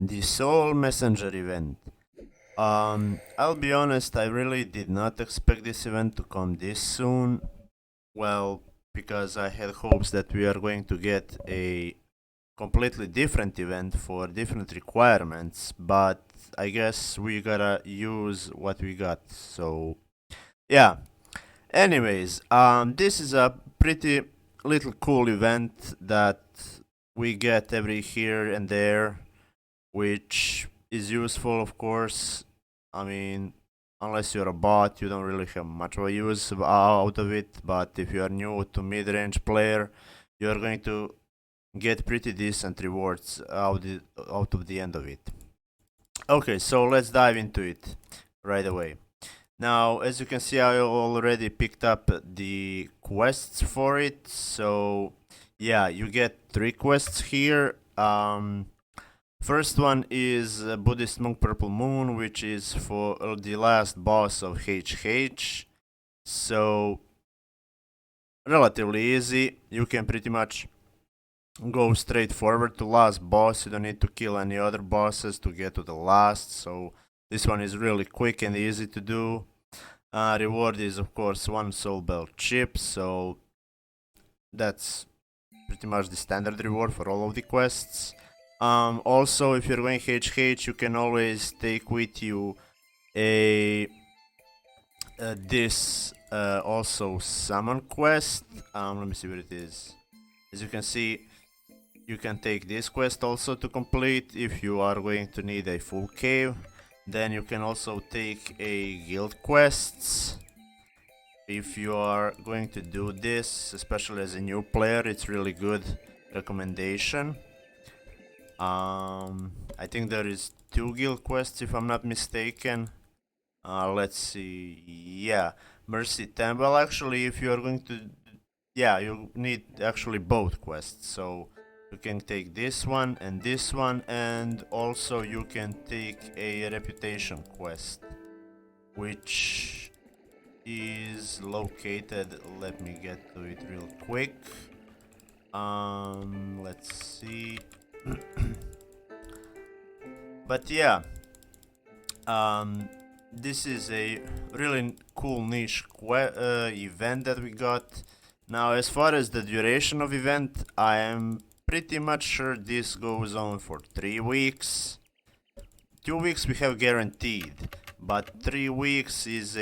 The Soul Messenger event. I'll be honest, I really did not expect this event to come this soon. Well, because I had hopes that we are going to get a completely different event for different requirements, but I guess we gotta use what we got. So, yeah. Anyways, this is a pretty little cool event that we get every here and there, which is useful, of course. I mean, unless you're a bot, you don't really have much of a use out of it. But if you are new to mid-range player, you're going to get pretty decent rewards out of the end of it. Okay, so let's dive into it right away. Now, as you can see, I already picked up the quests for it. So, yeah, you get 3 quests here. First one is Buddhist Monk Purple Moon, which is for the last boss of HH. So, relatively easy. You can pretty much go straight forward to last boss. You don't need to kill any other bosses to get to the last. So, this one is really quick and easy to do. Reward is, of course, 1 soul belt chip. So, that's pretty much the standard reward for all of the quests. Also, if you're going HH, you can always take with you a this also summon quest. Let me see where it is. As you can see, you can take this quest also to complete if you are going to need a full cave. Then you can also take a guild quests. If you are going to do this, especially as a new player, it's really good recommendation. I think there is 2 guild quests if I'm not mistaken. Let's see. Yeah, Mercy Temple. Actually, if you are going to, yeah, you need actually both quests. So you can take this one, and also you can take a reputation quest, which is located. Let me get to it real quick. Let's see. But yeah, this is a really cool niche event that we got. Now, as far as the duration of event, I am pretty much sure this goes on for 3 weeks. 2 weeks we have guaranteed, but 3 weeks is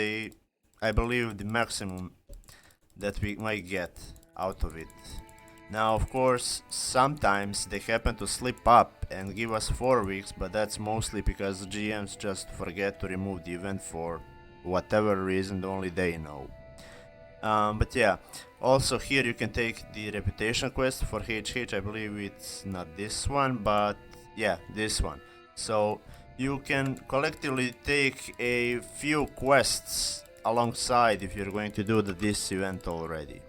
I believe, the maximum that we might get out of it. Now, of course, sometimes they happen to slip up and give us 4 weeks, but that's mostly because GMs just forget to remove the event for whatever reason, only they know. But yeah, also here you can take the reputation quest for HH. I believe it's not this one, but yeah, this one. So you can collectively take a few quests alongside if you're going to do this event already.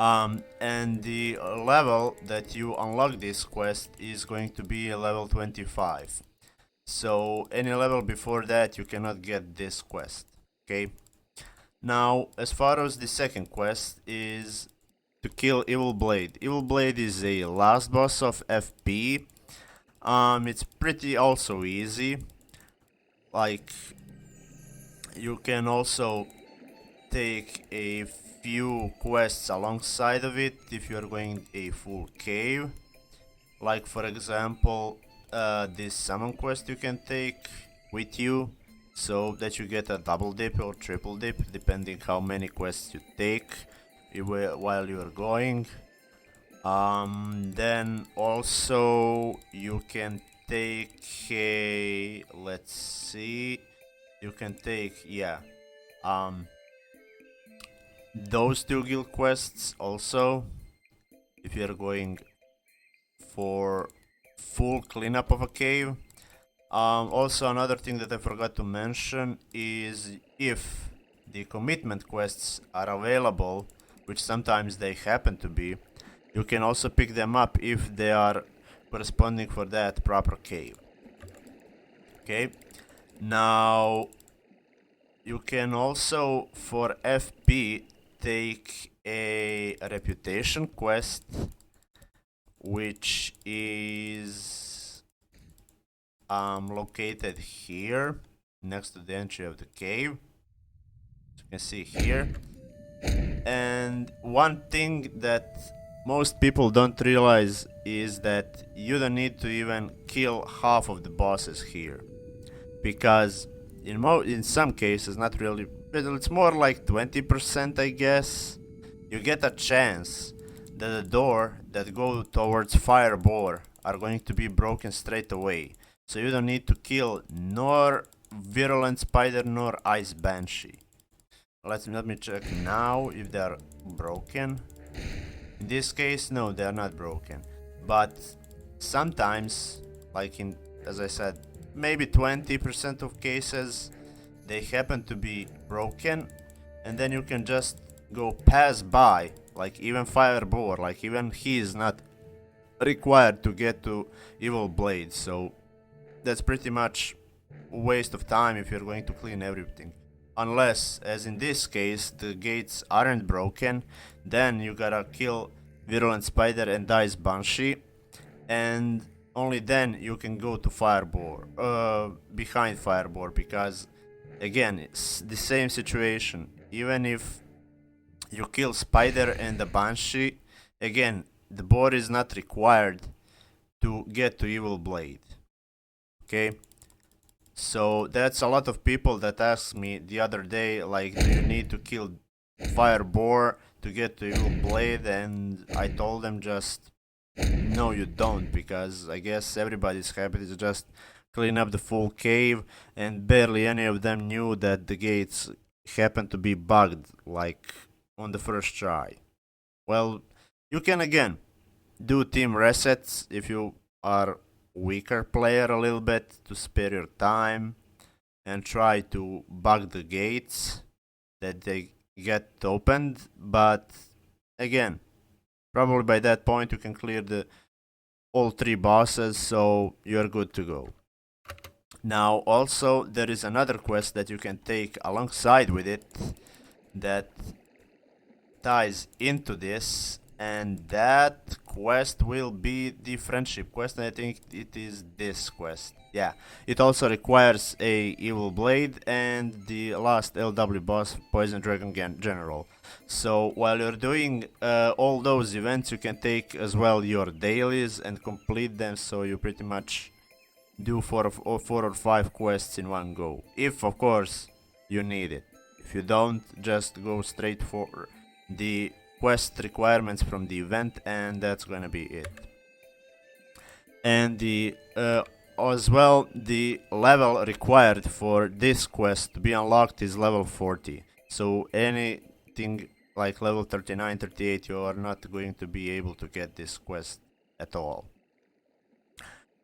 And the level that you unlock this quest is going to be a level 25. So any level before that you cannot get this quest. Okay. Now, as far as the second quest is to kill Evil Blade. Evil Blade is a last boss of FP. It's pretty also easy. Like, you can also take a few quests alongside of it if you are going a full cave. Like, for example, this summon quest you can take with you, so that you get a double dip or triple dip depending how many quests you take while you are going. Then also you can take a, let's see, you can take, yeah, those 2 guild quests also if you're going for full cleanup of a cave. Also, another thing that I forgot to mention is if the commitment quests are available, which sometimes they happen to be, you can also pick them up if they are corresponding for that proper cave. Okay, now you can also for FP take a reputation quest, which is located here next to the entry of the cave. As you can see here. And one thing that most people don't realize is that you don't need to even kill half of the bosses here, because in some cases, not really, but it's more like 20%, I guess, you get a chance that the door that go towards fire boar are going to be broken straight away. So you don't need to kill nor virulent spider nor ice banshee. Let me check now if they are broken. In this case, no, they are not broken. But sometimes, like in, as I said, maybe 20% of cases, they happen to be broken, and then you can just go pass by, like even fire boar, like even he is not required to get to evil blade. So that's pretty much a waste of time if you're going to clean everything. Unless, as in this case, the gates aren't broken, then you gotta kill virulent spider and ice banshee, and only then you can go to fireboar, behind fireboar, because again, it's the same situation. Even if you kill spider and the banshee, again, the boar is not required to get to evil blade. Okay, so that's a lot of people that asked me the other day, like, do you need to kill fire boar to get to evil blade? And I told them just no, you don't, because I guess everybody's happy to just clean up the full cave, and barely any of them knew that the gates happened to be bugged, like on the first try. Well, you can again do team resets if you are weaker player a little bit, to spare your time and try to bug the gates that they get opened. But again, probably by that point you can clear the all 3 bosses, so you're good to go. Now also there is another quest that you can take alongside with it that ties into this, and that quest will be the friendship quest, and I think it is this quest. Yeah, it also requires a evil blade and the last LW boss, Poison Dragon General. So while you're doing all those events, you can take as well your dailies and complete them, so you pretty much do 4 or 5 quests in one go, if of course you need it. If you don't, just go straight for the quest requirements from the event, and that's gonna be it. And the as well, the level required for this quest to be unlocked is level 40. So anything like level 39, 38, you are not going to be able to get this quest at all.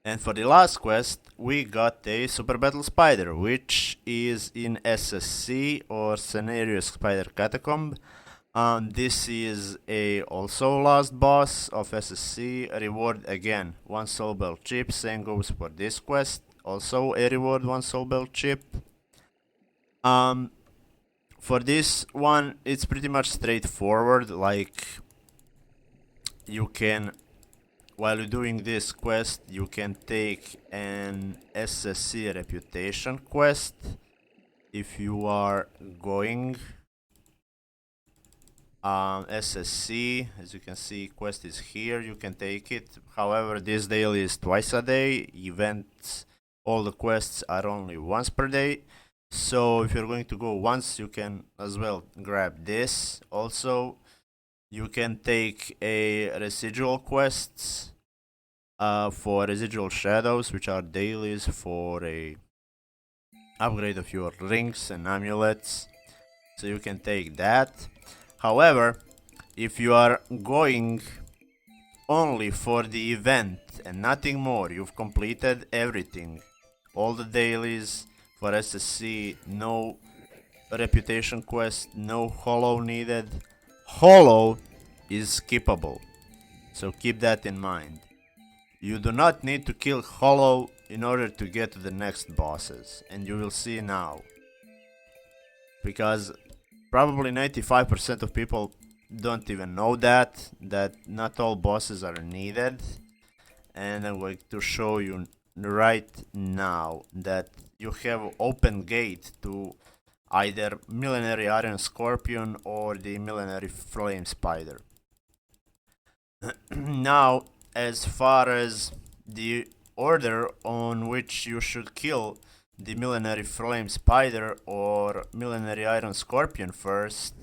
And for the last quest, we got a Super Battle Spider, which is in SSC, or Scenario Spider Catacomb. This is a also last boss of SSC. Reward again 1 soul bell chip. Same goes for this quest. Also a reward 1 soul bell chip. For this one, it's pretty much straightforward. Like, you can, while you're doing this quest, you can take an SSC reputation quest. If you are going SSC, as you can see, quest is here, you can take it. However, this daily is twice a day. Events, all the quests are only once per day. So if you're going to go once, you can as well grab this. Also, you can take a residual quests for residual shadows, which are dailies for a upgrade of your rings and amulets. So you can take that. However, if you are going only for the event and nothing more, you've completed everything, all the dailies for SSC, no reputation quest, no hollow needed. Hollow is skippable, so keep that in mind. You do not need to kill hollow in order to get to the next bosses, and you will see now, because probably 95% of people don't even know that not all bosses are needed. And I'm going to show you right now that you have open gate to either Millenary Iron Scorpion or the Millenary Flame Spider. Now, as far as the order on which you should kill the Millenary Flame Spider or Millenary Iron Scorpion first,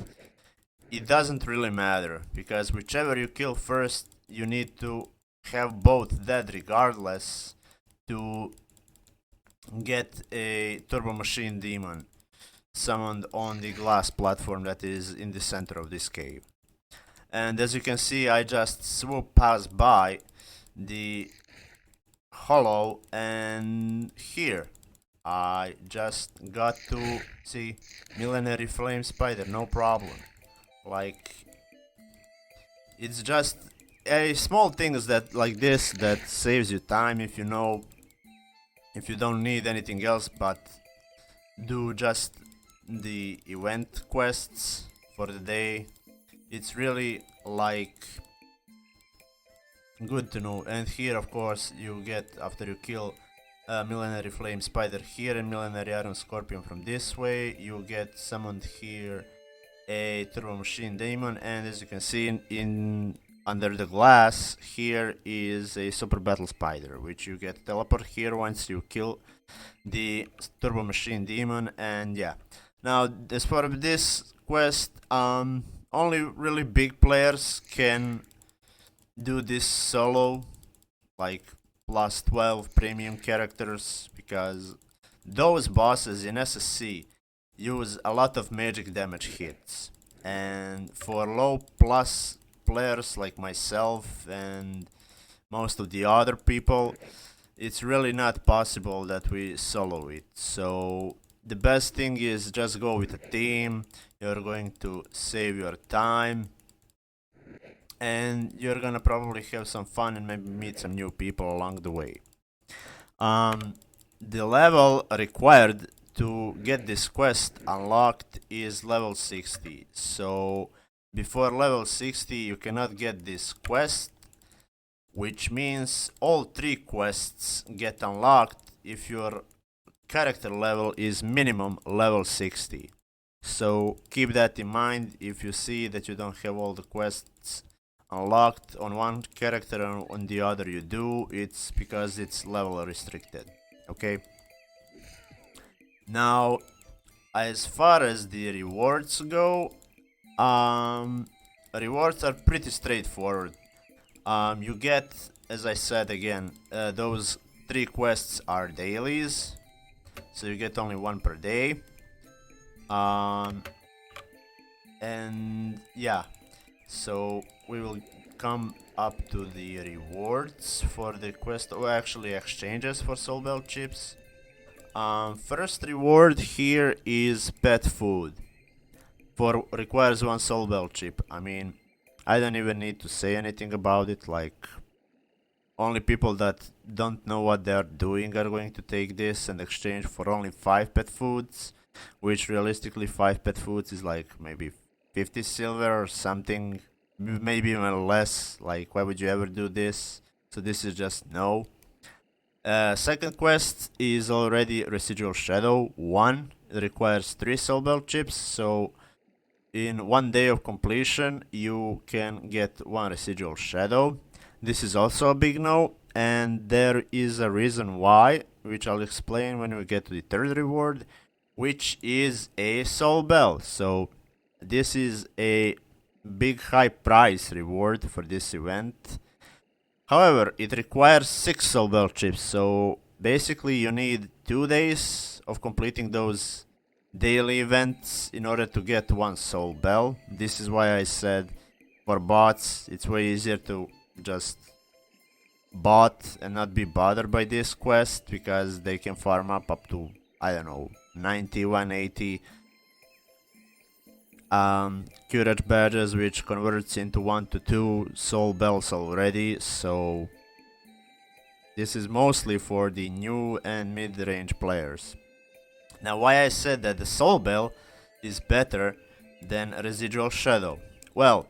it doesn't really matter, because whichever you kill first, you need to have both dead regardless to get a Turbo Machine Demon summoned on the glass platform that is in the center of this cave. And as you can see, I just swoop past by the hollow, and here I just got to see Millenary Flame Spider, no problem. Like, it's just a small things that like this that saves you time if you know, if you don't need anything else but do just the event quests for the day. It's really like good to know. And here of course you get, after you kill Millenary Flame Spider here and Millenary Iron Scorpion from this way, you get summoned here a Turbo Machine Demon, and as you can see in under the glass here is a Super Battle Spider, which you get teleport here once you kill the Turbo Machine Demon. And yeah, now as part of this quest, only really big players can do this solo, like plus 12 premium characters, because those bosses in SSC use a lot of magic damage hits, and for low plus players like myself and most of the other people, it's really not possible that we solo it. So the best thing is just go with a team. You're going to save your time, and you're gonna probably have some fun and maybe meet some new people along the way. The level required to get this quest unlocked is level 60. So before level 60 you cannot get this quest, which means all 3 quests get unlocked if your character level is minimum level 60. So keep that in mind. If you see that you don't have all the quests unlocked on one character and on the other you do, it's because it's level restricted. Okay? Now, as far as the rewards go, rewards are pretty straightforward. You get, as I said again, those 3 quests are dailies, so you get only 1 per day. And yeah, so we will come up to the rewards for the quest, or actually exchanges for soul belt chips. First reward here is pet food. Requires 1 soul belt chip. I mean, I don't even need to say anything about it. Like, only people that don't know what they're doing are going to take this and exchange for only 5 pet foods, which realistically 5 pet foods is like maybe 50 silver or something, maybe even less. Like, why would you ever do this? So this is just no. Second quest is already Residual Shadow 1. It requires 3 soul belt chips, so in 1 day of completion you can get 1 Residual Shadow. This is also a big no, and there is a reason why, which I'll explain when we get to the third reward, which is a soul bell. So this is a big high price reward for this event. However, it requires 6 soul bell chips, so basically you need 2 days of completing those daily events in order to get 1 soul bell. This is why I said for bots it's way easier to just bot and not be bothered by this quest, because they can farm up to, I don't know, 90, 180 courage badges, which converts into 1 to 2 soul bells already. So this is mostly for the new and mid-range players. Now, why I said that the soul bell is better than Residual Shadow? Well,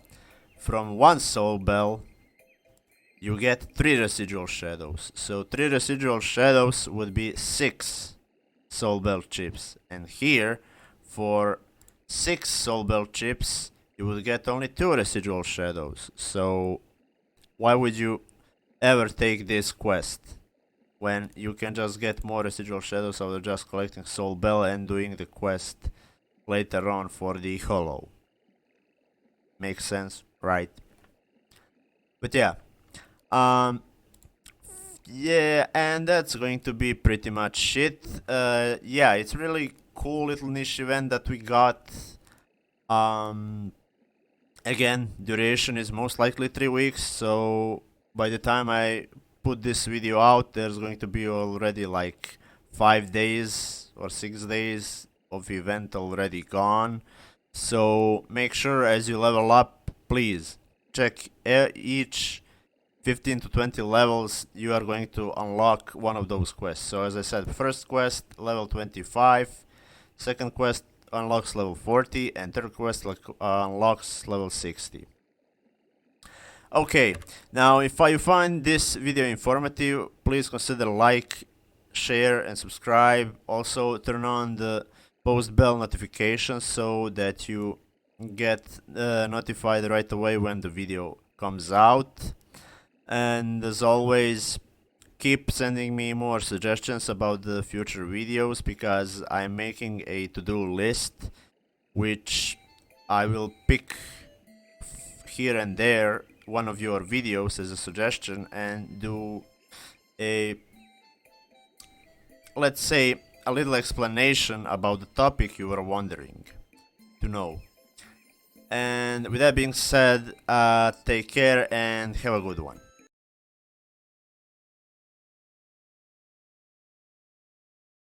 from 1 soul bell you get 3 residual shadows. So 3 residual shadows would be 6 soul belt chips. And here, for 6 soul belt chips, you will get only 2 residual shadows. So why would you ever take this quest when you can just get more residual shadows out of just collecting soul bell and doing the quest later on for the hollow? Makes sense, right? But yeah, yeah, and that's going to be pretty much it. Yeah, it's really cool little niche event that we got. Again, duration is most likely 3 weeks, so by the time I put this video out, there's going to be already like 5 days or 6 days of event already gone. So make sure as you level up, please check each 15 to 20 levels you are going to unlock one of those quests. So as I said, first quest level 25, second quest unlocks level 40, and third quest unlocks level 60. Okay, now if you find this video informative, please consider like, share and subscribe. Also turn on the post bell notifications so that you get notified right away when the video comes out. And as always, keep sending me more suggestions about the future videos, because I'm making a to-do list which I will pick here and there one of your videos as a suggestion and do a, let's say, a little explanation about the topic you were wondering to know. And with that being said, take care and have a good one.